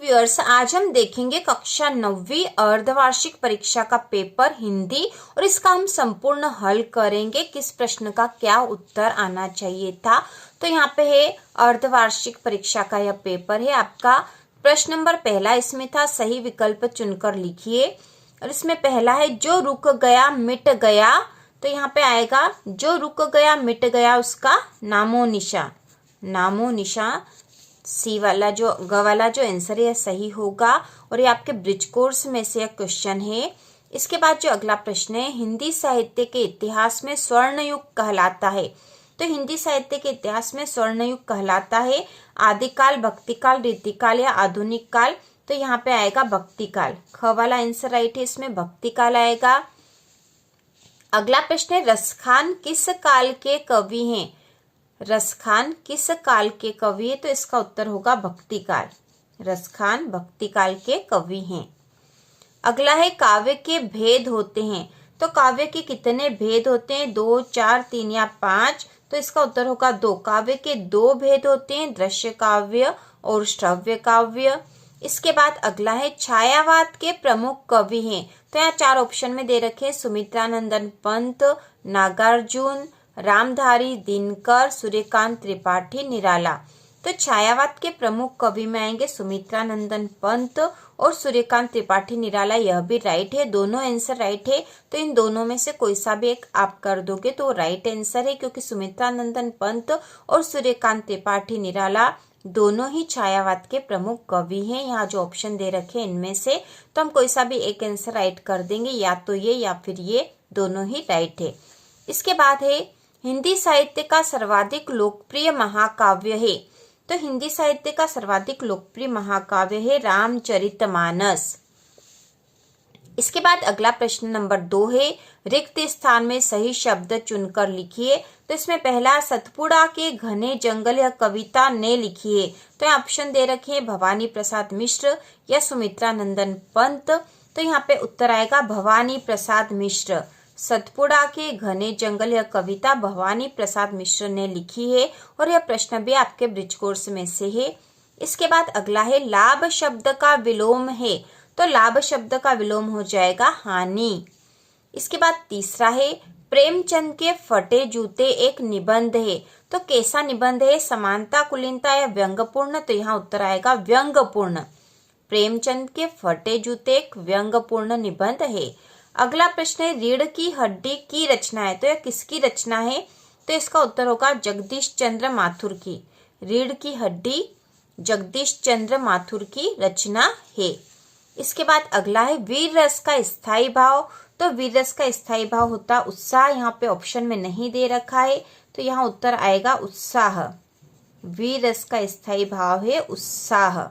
Viewers, आज हम देखेंगे कक्षा 9वीं अर्धवार्षिक परीक्षा का पेपर हिंदी और इसका हम संपूर्ण हल करेंगे। किस प्रश्न का क्या उत्तर आना चाहिए था। तो यहाँ पे है अर्धवार्षिक परीक्षा का यह पेपर है। आपका प्रश्न नंबर पहला इसमें था, सही विकल्प चुनकर लिखिए। और इसमें पहला है, जो रुक गया मिट गया। तो यहाँ पे आएगा जो रुक गया मिट गया उसका नामो निशा। नामो निशा सी वाला जो ग वाला जो आंसर है सही होगा। और ये आपके ब्रिज कोर्स में से क्वेश्चन है। इसके बाद जो अगला प्रश्न है, हिंदी साहित्य के इतिहास में स्वर्ण युग कहलाता है। तो हिंदी साहित्य के इतिहास में स्वर्ण युग कहलाता है आदिकाल, भक्तिकाल, रीतिकाल या आधुनिक काल। तो यहाँ पे आएगा भक्तिकाल। ख वाला आंसर राइट है, इसमें भक्तिकाल आएगा। अगला प्रश्न है, रसखान किस काल के कवि हैं। रसखान किस काल के कवि है। तो इसका उत्तर होगा भक्तिकाल। रसखान भक्तिकाल के कवि हैं। अगला है, काव्य के भेद होते हैं। तो काव्य के कितने भेद होते हैं, 2, 4, 3 या 5। तो इसका उत्तर होगा 2। काव्य के 2 भेद होते हैं, दृश्य काव्य और श्रव्य काव्य। इसके बाद अगला है, छायावाद के प्रमुख कवि हैं। तो यहाँ 4 ऑप्शन में दे रखे, सुमित्रानंदन पंत, नागार्जुन, रामधारी दिनकर, सूर्यकांत त्रिपाठी, निराला। तो छायावाद के प्रमुख कवि में आएंगे सुमित्रानंदन पंत और सूर्यकांत त्रिपाठी, निराला। यह भी राइट है, दोनों आंसर राइट है। तो इन दोनों में से कोई सा भी एक आप कर दोगे तो राइट आंसर है, क्योंकि सुमित्रानंदन पंत और सूर्यकांत त्रिपाठी, निराला दोनों ही छायावाद के प्रमुख कवि हैं। यहाँ जो ऑप्शन दे रखे इनमें से तो हम कोई सा भी एक आंसर राइट कर देंगे, या तो ये या फिर ये, दोनों ही राइट है। इसके बाद है, हिंदी साहित्य का सर्वाधिक लोकप्रिय महाकाव्य है। तो हिंदी साहित्य का सर्वाधिक लोकप्रिय महाकाव्य है रामचरितमानस। इसके बाद अगला प्रश्न नंबर 2 है, रिक्त स्थान में सही शब्द चुनकर लिखिए। तो इसमें पहला, सतपुड़ा के घने जंगल यह कविता ने लिखी है। तो यहाँ ऑप्शन दे रखे हैं, भवानी प्रसाद मिश्र या सुमित्रानंदन पंत। तो यहाँ पे उत्तर आएगा भवानी प्रसाद मिश्र। सतपुड़ा के घने जंगल यह कविता भवानी प्रसाद मिश्र ने लिखी है। और यह प्रश्न भी आपके ब्रिज कोर्स में से है। इसके बाद अगला है, लाभ शब्द का विलोम है। तो लाभ शब्द का विलोम हो जाएगा हानि। इसके बाद तीसरा है, प्रेमचंद के फटे जूते एक निबंध है। तो कैसा निबंध है, समानता, कुलीनता या व्यंग्यपूर्ण। तो यहाँ उत्तर आएगा व्यंग्यपूर्ण। प्रेमचंद के फटे जूते एक व्यंग्यपूर्ण निबंध है। अगला प्रश्न है, रीढ़ की हड्डी की रचना है। तो यह किसकी रचना है। तो इसका उत्तर होगा जगदीश चंद्र माथुर की। रीढ़ की हड्डी जगदीश चंद्र माथुर की रचना है। इसके बाद अगला है, वीर रस का स्थायी भाव। तो वीर रस का स्थायी भाव होता उत्साह। यहाँ पे ऑप्शन में नहीं दे रखा है, तो यहाँ उत्तर आएगा उत्साह। वीर रस का स्थायी भाव है उत्साह।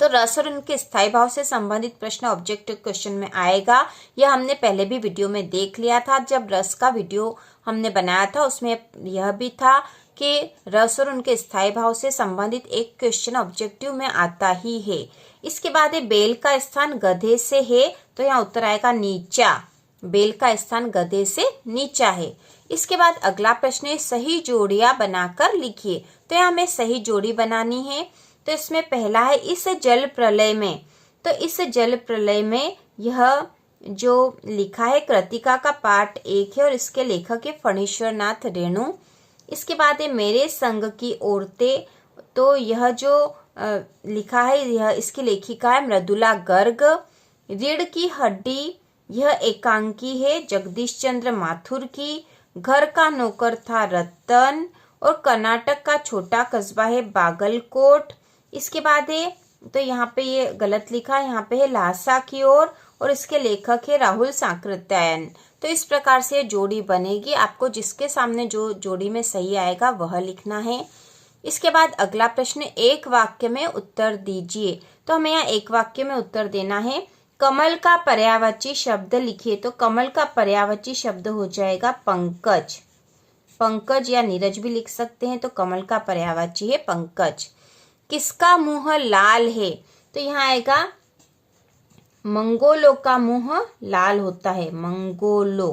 तो रस और उनके स्थायी भाव से संबंधित प्रश्न ऑब्जेक्टिव क्वेश्चन में आएगा। यह हमने पहले भी वीडियो में देख लिया था, जब रस का वीडियो हमने बनाया था उसमें यह भी था कि रस और उनके स्थायी भाव से संबंधित एक क्वेश्चन ऑब्जेक्टिव में आता ही है। इसके बाद है, बेल का स्थान गधे से है। तो यहाँ उत्तर आएगा नीचा। बेल का स्थान गधे से नीचा है। इसके बाद अगला प्रश्न है, सही जोड़ियां बनाकर लिखिए। तो यहाँ हमें सही जोड़ी बनानी है। तो इसमें पहला है, इस जल प्रलय में। तो इस जल प्रलय में यह जो लिखा है कृतिका का पाठ 1 है और इसके लेखक है फणीश्वर नाथ रेणु। इसके बाद है, मेरे संग की औरतें। तो यह जो लिखा है यह इसकी लेखिका है मृदुला गर्ग। रीढ़ की हड्डी यह एकांकी है जगदीश चंद्र माथुर की। घर का नौकर था रतन। और कर्नाटक का छोटा कस्बा है बागलकोट। इसके बाद है, तो यहाँ पे ये गलत लिखा है, यहाँ पे है लहासा की ओर और इसके लेखक है राहुल सांकृत्यायन। तो इस प्रकार से जोड़ी बनेगी। आपको जिसके सामने जो जोड़ी में सही आएगा वह लिखना है। इसके बाद अगला प्रश्न, एक वाक्य में उत्तर दीजिए। तो हमें यहाँ एक वाक्य में उत्तर देना है, कमल का पर्यायवाची शब्द लिखिए। तो कमल का पर्यायवाची शब्द हो जाएगा पंकज। पंकज या नीरज भी लिख सकते हैं। तो कमल का पर्यायवाची है पंकज। किसका मुंह लाल है। तो यहाँ आएगा मंगोलो का मुंह लाल होता है। मंगोलो,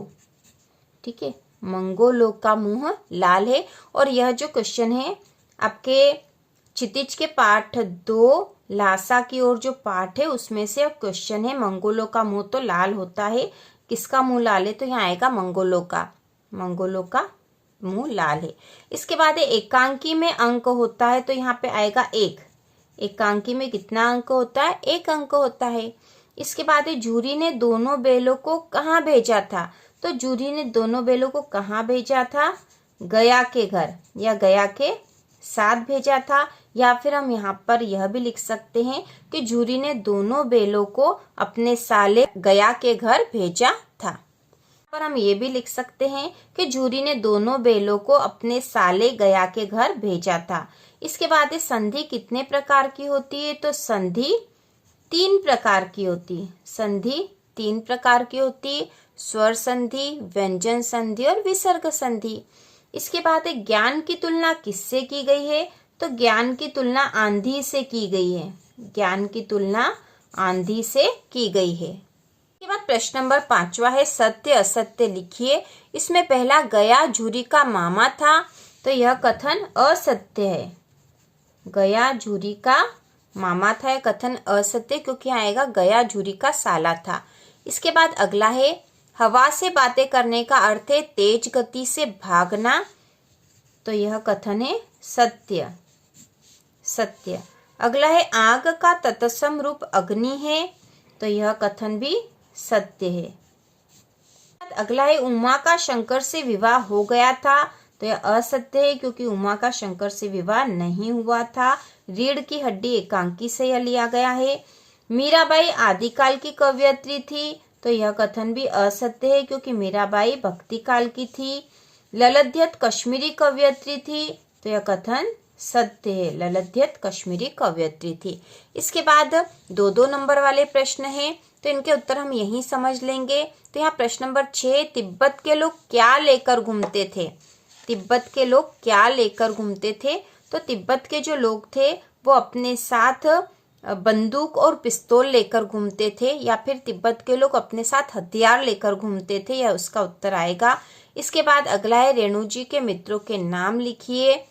ठीक है, मंगोलो का मुंह लाल है। और यह जो क्वेश्चन है आपके क्षितिज के पाठ 2 लासा की ओर जो पाठ है उसमें से क्वेश्चन है। मंगोलों का मुंह तो लाल होता है, किसका मुंह लाल है? तो यहाँ आएगा मंगोलों का। मंगोलों का मुंह लाल है। इसके बाद एकांकी में अंक होता है, तो यहाँ पे आएगा एक। एकांकी में कितना अंक होता है? एक अंक होता है। इसके बाद जूरी ने दोनों बैलों को कहाँ भेजा था? तो जूरी ने दोनों बैलों को कहाँ भेजा था? गया के घर या गया के साथ भेजा था। या फिर हम यहाँ पर यह भी लिख सकते हैं कि जूरी ने दोनों बैलों को अपने साले गया के घर भेजा था। पर हम ये भी लिख सकते हैं कि जूरी ने दोनों बैलों को अपने साले गया के घर भेजा था। इसके बाद संधि कितने प्रकार की होती है? तो संधि 3 प्रकार की होती है। संधि 3 प्रकार की होती है, स्वर संधि, व्यंजन संधि और विसर्ग संधि। इसके बाद ज्ञान की तुलना किससे की गई है? तो ज्ञान की तुलना आंधी से की गई है। ज्ञान की तुलना आंधी से की गई है। इसके बाद प्रश्न नंबर 5वां है, सत्य असत्य लिखिए। इसमें पहला गया झूरी का मामा था, तो यह कथन असत्य है। गया झूरी का मामा था, यह कथन असत्य, क्योंकि आएगा गया झूरी का साला था। इसके बाद अगला है, हवा से बातें करने का अर्थ है तेज गति से भागना, तो यह कथन है सत्य। सत्य। अगला है, आग का तत्सम रूप अग्नि है, तो यह कथन भी सत्य है। अगला है, उमा का शंकर से विवाह हो गया था, तो यह असत्य है, क्योंकि उमा का शंकर से विवाह नहीं हुआ था। रीढ़ की हड्डी एकांकी से यह लिया गया है। मीराबाई आदिकाल की कवयित्री थी, तो यह कथन भी असत्य है, क्योंकि मीराबाई भक्ति काल की थी। ललध्यत कश्मीरी कवयित्री थी, तो यह कथन सत्य है, ललध्यत कश्मीरी कवयित्री थी। इसके बाद 2-2 नंबर वाले प्रश्न हैं, तो इनके उत्तर हम यहीं समझ लेंगे। तो यहाँ प्रश्न नंबर 6, तिब्बत के लोग क्या लेकर घूमते थे? तिब्बत के लोग क्या लेकर घूमते थे? तो तिब्बत के जो लोग थे वो अपने साथ बंदूक और पिस्तौल लेकर घूमते थे, या फिर तिब्बत के लोग अपने साथ हथियार लेकर घूमते थे, यह उसका उत्तर आएगा। इसके बाद अगला है, रेणु जी के मित्रों के नाम लिखिए।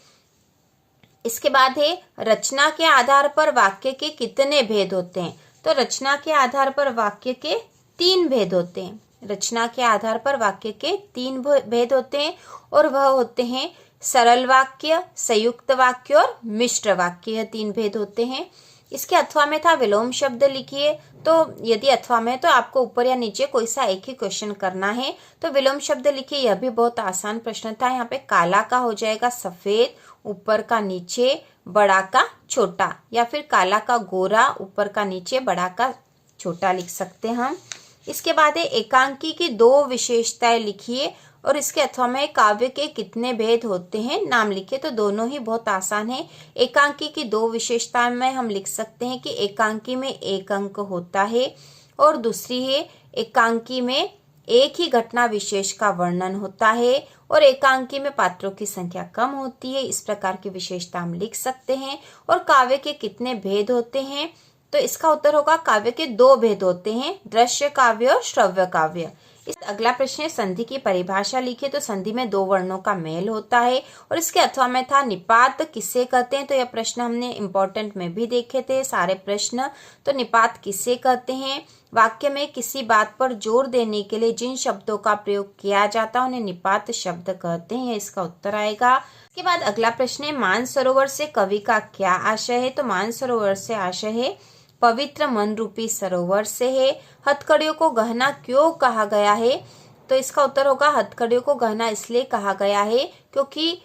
इसके बाद है, रचना के आधार पर वाक्य के कितने भेद होते हैं? तो रचना के आधार पर वाक्य के 3 भेद होते हैं। रचना के आधार पर वाक्य के 3 भेद होते हैं, और वह होते हैं सरल वाक्य, संयुक्त वाक्य और मिश्र वाक्य। यह 3 भेद होते हैं। इसके अथवा में था विलोम शब्द लिखिए। तो यदि अथवा में तो आपको ऊपर या नीचे कोई सा एक ही क्वेश्चन करना है। तो विलोम शब्द लिखिए, यह भी बहुत आसान प्रश्न था। यहाँ पे काला का हो जाएगा सफेद, ऊपर का नीचे, बड़ा का छोटा, या फिर काला का गोरा, ऊपर का नीचे, बड़ा का छोटा लिख सकते हैं हम। इसके बाद एकांकी की 2 विशेषताएं लिखिए, और इसके अथवा में काव्य के कितने भेद होते हैं नाम लिखिए। तो दोनों ही बहुत आसान है। एकांकी की 2 विशेषताएं में हम लिख सकते हैं कि एकांकी में 1 अंक होता है, और दूसरी है एकांकी में एक ही घटना विशेष का वर्णन होता है, और एकांकी में पात्रों की संख्या कम होती है। इस प्रकार की विशेषता हम लिख सकते हैं। और काव्य के कितने भेद होते हैं? तो इसका उत्तर होगा काव्य के 2 भेद होते हैं, दृश्य काव्य और श्रव्य काव्य। इस अगला प्रश्न है, संधि की परिभाषा लिखिए। तो संधि में 2 वर्णों का मेल होता है, और इसके अथवा में था निपात किसे कहते हैं? तो यह प्रश्न हमने इम्पोर्टेंट में भी देखे थे सारे प्रश्न। तो निपात किसे कहते हैं? वाक्य में किसी बात पर जोर देने के लिए जिन शब्दों का प्रयोग किया जाता है उन्हें निपात शब्द कहते हैं। इसका उत्तर आएगा। इसके बाद अगला प्रश्न है, मानसरोवर से कवि का क्या आशय है? तो मानसरोवर से आशय है पवित्र मन रूपी सरोवर से है। हथकड़ियों को गहना क्यों कहा गया है? तो इसका उत्तर होगा हथकड़ियों को गहना इसलिए कहा गया है क्योंकि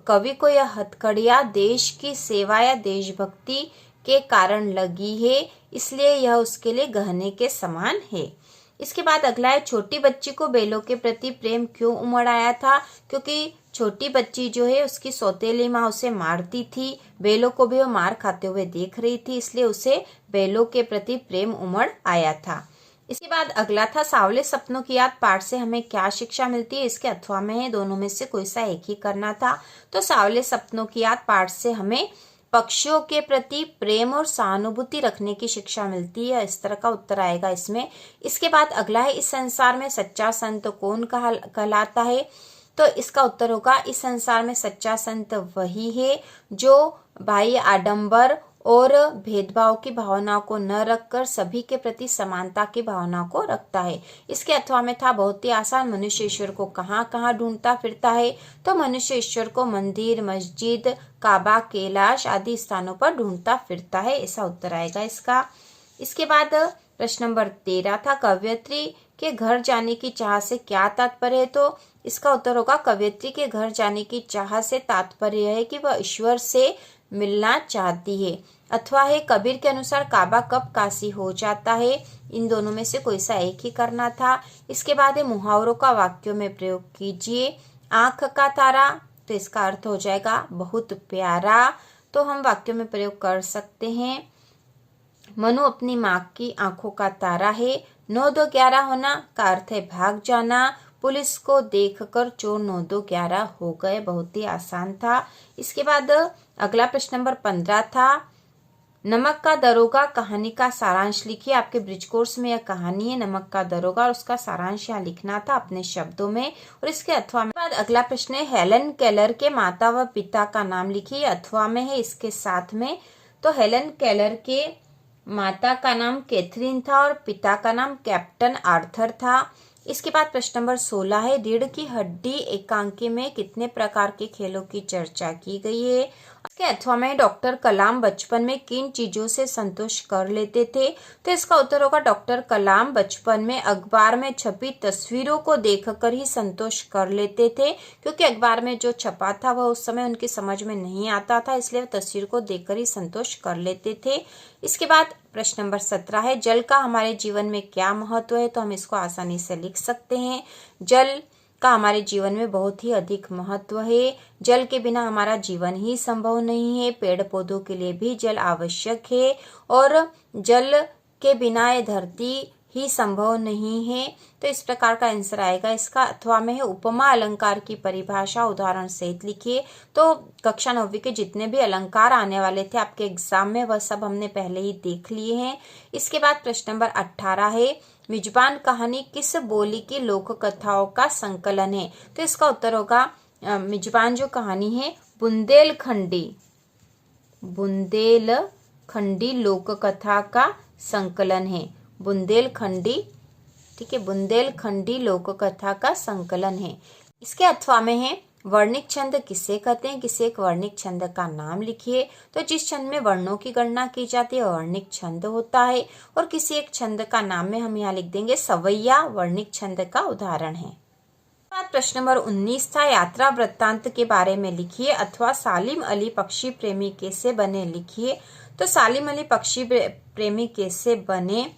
कवि को यह हथकड़ियां देश की सेवा या देशभक्ति के कारण लगी है, इसलिए यह उसके लिए गहने के समान है। इसके बाद अगला है, छोटी बच्ची को बैलों के प्रति प्रेम क्यों उमड़ आया था? क्योंकि छोटी बच्ची जो है उसकी सौतेली माँ उसे मारती थी, बैलों को भी वो मार खाते हुए देख रही थी, इसलिए उसे बैलों के प्रति प्रेम उमड़ आया था। इसके बाद अगला था, सावले सपनों की याद पाठ से हमें क्या शिक्षा मिलती है? इसके अथवा में है, दोनों में से कोई सा एक ही करना था। तो सावले सपनों की याद पाठ से हमें पक्षियों के प्रति प्रेम और सहानुभूति रखने की शिक्षा मिलती है। इस तरह का उत्तर आएगा इसमें। इसके बाद अगला है, इस संसार में सच्चा संत कौन कहलाता है? तो इसका उत्तर होगा, इस संसार में सच्चा संत वही है जो बाह्य आडंबर और भेदभाव की भावना को न रखकर सभी के प्रति समानता की भावना को रखता है। इसके अथवा में था बहुत ही आसान, मनुष्य ईश्वर को कहाँ कहाँ ढूंढता फिरता है। तो मनुष्य ईश्वर को मंदिर, मस्जिद, काबा, कैलाश आदि स्थानों पर ढूंढता फिरता है, ऐसा उत्तर आएगा इसका। इसके बाद प्रश्न नंबर 13 था, कवयित्री के घर जाने की चाह से क्या तात्पर्य है। तो इसका उत्तर होगा कवयित्री के घर जाने की चाह से तात्पर्य है कि वह ईश्वर से मिलना चाहती है। अथवा है, कबीर के अनुसार काबा कब काशी हो जाता है। इन दोनों में से कोई सा एक ही करना था। इसके बाद है, मुहावरों का वाक्यों में प्रयोग कीजिए। आंख का तारा, तो इसका अर्थ हो जाएगा बहुत प्यारा, तो हम वाक्यों में प्रयोग कर सकते हैं। मनु अपनी माँ की आंखों का तारा है। 9-2-11 होना का अर्थ है भाग जाना। पुलिस को देखकर चोर 9-2-11 हो गए, बहुत ही आसान था। इसके बाद अगला प्रश्न नंबर 15 था, नमक का दरोगा कहानी का सारांश लिखिए। आपके ब्रिज कोर्स में यह कहानी है नमक का दरोगा, और उसका सारांश यहाँ लिखना था अपने शब्दों में और इसके अथवा में। बाद अगला प्रश्न है, हेलन केलर के माता व पिता का नाम लिखिए। अथवा में है इसके साथ में। तो हेलन केलर के माता का नाम कैथरीन था और पिता का नाम कैप्टन आर्थर था। इसके बाद प्रश्न नंबर 16 है, रीढ़ की हड्डी एकांकी में कितने प्रकार के खेलों की चर्चा की गई है। इसके अथवा में डॉक्टर कलाम बचपन में किन चीजों से संतोष कर लेते थे। तो इसका उत्तर होगा डॉक्टर कलाम बचपन में अखबार में छपी तस्वीरों को देखकर ही संतोष कर लेते थे, क्योंकि अखबार में जो छपा था वह उस समय उनकी समझ में नहीं आता था, इसलिए तस्वीर को देखकर ही संतोष कर लेते थे। इसके बाद प्रश्न नंबर 17 है, जल का हमारे जीवन में क्या महत्व है। तो हम इसको आसानी से लिख सकते हैं, जल का हमारे जीवन में बहुत ही अधिक महत्व है। जल के बिना हमारा जीवन ही संभव नहीं है। पेड़ पौधों के लिए भी जल आवश्यक है और जल के बिना ये धरती ही संभव नहीं है। तो इस प्रकार का आंसर आएगा इसका। अथवा में है, उपमा अलंकार की परिभाषा उदाहरण सहित लिखिए। तो कक्षा 9वीं के जितने भी अलंकार आने वाले थे आपके एग्जाम में, वह सब हमने पहले ही देख लिए हैं। इसके बाद प्रश्न नंबर 18 है, मिजबान कहानी किस बोली की लोक कथाओं का संकलन है। तो इसका उत्तर होगा मिजबान जो कहानी है बुंदेलखंडी लोक कथा का संकलन है। बुंदेलखंडी, ठीक है, बुंदेलखंडी लोक कथा का संकलन है। इसके अथवा में है, वर्णिक छंद किसे कहते हैं, किसी एक वर्णिक छंद का नाम लिखिए। तो जिस छंद में वर्णों की गणना की जाती है वर्णिक छंद होता है, और किसी एक छंद का नाम में हम यहाँ लिख देंगे सवैया, वर्णिक छंद का उदाहरण है। प्रश्न नंबर 19 था, यात्रा वृत्तांत के बारे में लिखिए। अथवा सालिम अली पक्षी प्रेमी कैसे बने लिखिए। तो सालिम अली पक्षी प्रेमी कैसे बने।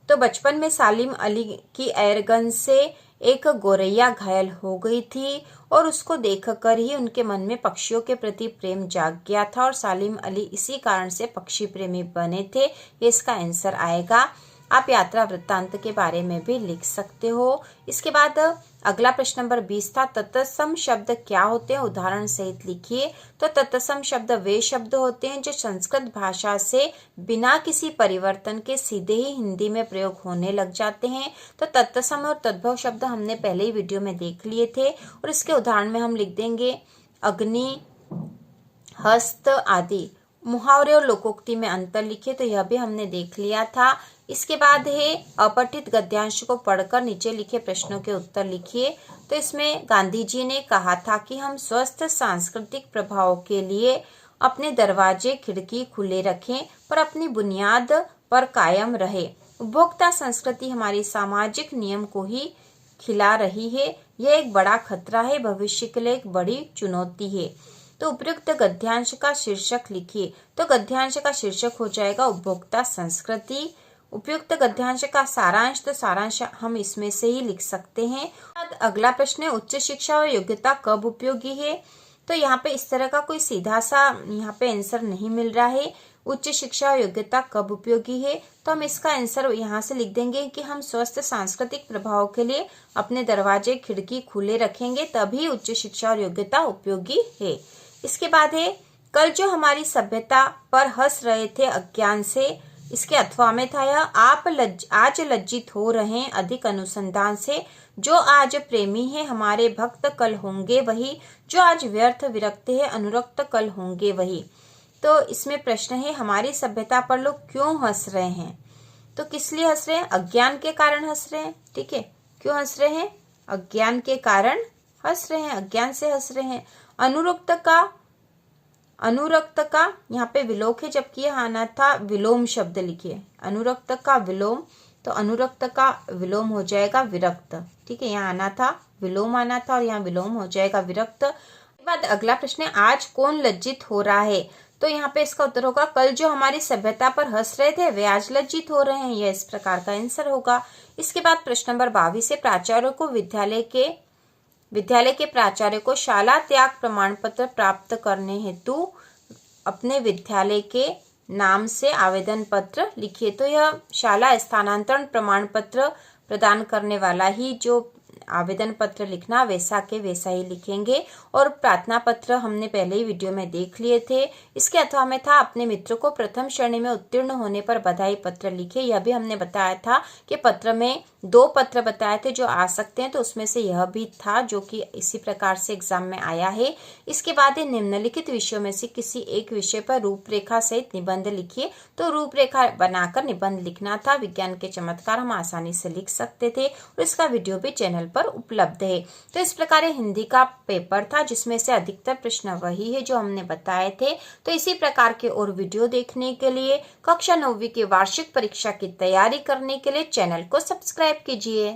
तो बचपन में सालिम अली की एयरगन से एक गोरैया घायल हो गई थी और उसको देखकर ही उनके मन में पक्षियों के प्रति प्रेम जाग गया था और सालिम अली इसी कारण से पक्षी प्रेमी बने थे। ये इसका आंसर आएगा। आप यात्रा वृत्तांत के बारे में भी लिख सकते हो। इसके बाद अगला प्रश्न नंबर 20 था, तत्सम शब्द क्या होते हैं, उदाहरण सहित लिखिए। तो तत्सम शब्द वे शब्द होते हैं जो संस्कृत भाषा से बिना किसी परिवर्तन के सीधे ही हिंदी में प्रयोग होने लग जाते हैं। तो तत्सम और तद्भव शब्द हमने पहले ही वीडियो में देख लिए थे और इसके उदाहरण में हम लिख देंगे अग्नि, हस्त आदि। मुहावरे और लोकोक्ति में अंतर लिखे, तो यह भी हमने देख लिया था। इसके बाद है अपठित गद्यांश को पढ़कर नीचे लिखे प्रश्नों के उत्तर लिखिए। तो इसमें गांधी जी ने कहा था कि हम स्वस्थ सांस्कृतिक प्रभाव के लिए अपने दरवाजे खिड़की खुले रखें पर अपनी बुनियाद पर कायम रहे। उपभोक्ता संस्कृति हमारी सामाजिक नियम को ही खिला रही है, यह एक बड़ा खतरा है, भविष्य के लिए एक बड़ी चुनौती है। तो उपयुक्त गद्यांश का शीर्षक लिखिए। तो गद्यांश का शीर्षक हो जाएगा उपभोक्ता संस्कृति। उपयुक्त गद्यांश का सारांश, तो सारांश हम इसमें से ही लिख सकते हैं। अगला प्रश्न है, उच्च शिक्षा और योग्यता कब उपयोगी है। तो यहाँ पे इस तरह का कोई सीधा सा यहाँ पे आंसर नहीं मिल रहा है। उच्च शिक्षा और योग्यता कब उपयोगी है, तो हम इसका आंसर यहाँ से लिख देंगे कि हम स्वस्थ सांस्कृतिक प्रभाव के लिए अपने दरवाजे खिड़की खुले रखेंगे, तभी उच्च शिक्षा और योग्यता उपयोगी है। इसके बाद है, कल जो हमारी सभ्यता पर हंस रहे थे अज्ञान से, इसके अथवा में था यह, आप आज लज्जित हो रहे हैं अधिक अनुसंधान से, जो आज प्रेमी है हमारे भक्त कल होंगे वही, जो आज व्यर्थ विरक्त है अनुरक्त कल होंगे वही। तो इसमें प्रश्न है, हमारी सभ्यता पर लोग क्यों हंस रहे हैं? तो किस लिए हंस रहे हैं? अज्ञान के कारण हंस रहे हैं। ठीक है, क्यों हंस रहे हैं? अज्ञान के कारण हंस रहे हैं, अज्ञान से हंस रहे हैं। अनुरक्त का यहाँ पे विलोक है, जबकि यह आना था विलोम शब्द लिखिए। अनुरक्त का विलोम, तो अनुरक्त का विलोम हो जाएगा विरक्त। ठीक है, यहाँ आना था विलोम आना था और यहाँ विलोम हो जाएगा विरक्त। बाद अगला प्रश्न है, आज कौन लज्जित हो रहा है? तो यहाँ पे इसका उत्तर होगा, कल जो हमारी सभ्यता पर हंस रहे थे वे आज लज्जित हो रहे हैं। यह इस प्रकार का आंसर होगा। इसके बाद प्रश्न नंबर 22 है, प्राचार्य को विद्यालय के प्राचार्य को शाला त्याग प्रमाण पत्र प्राप्त करने हेतु अपने विद्यालय के नाम से आवेदन पत्र लिखिए। तो यह शाला स्थानांतरण प्रमाण पत्र प्रदान करने वाला ही जो आवेदन पत्र लिखना वैसा के वैसा ही लिखेंगे। और प्रार्थना पत्र हमने पहले ही वीडियो में देख लिए थे। इसके अथवा में था, अपने मित्र को प्रथम श्रेणी में उत्तीर्ण होने पर बधाई पत्र लिखे। यह भी हमने बताया था कि पत्र में 2 पत्र बताए थे जो आ सकते हैं, तो उसमें से यह भी था जो कि इसी प्रकार से एग्जाम में आया है। इसके बाद निम्नलिखित विषयों में से किसी एक विषय पर रूपरेखा सहित निबंध लिखिए। तो रूपरेखा बनाकर निबंध लिखना था। विज्ञान के चमत्कार हम आसानी से लिख सकते थे और इसका वीडियो भी चैनल पर उपलब्ध है। तो इस प्रकार हिंदी का पेपर था जिसमें से अधिकतर प्रश्न वही है जो हमने बताए थे। तो इसी प्रकार के और वीडियो देखने के लिए, कक्षा 9वीं की वार्षिक परीक्षा की तैयारी करने के लिए चैनल को सब्सक्राइब कीजिए।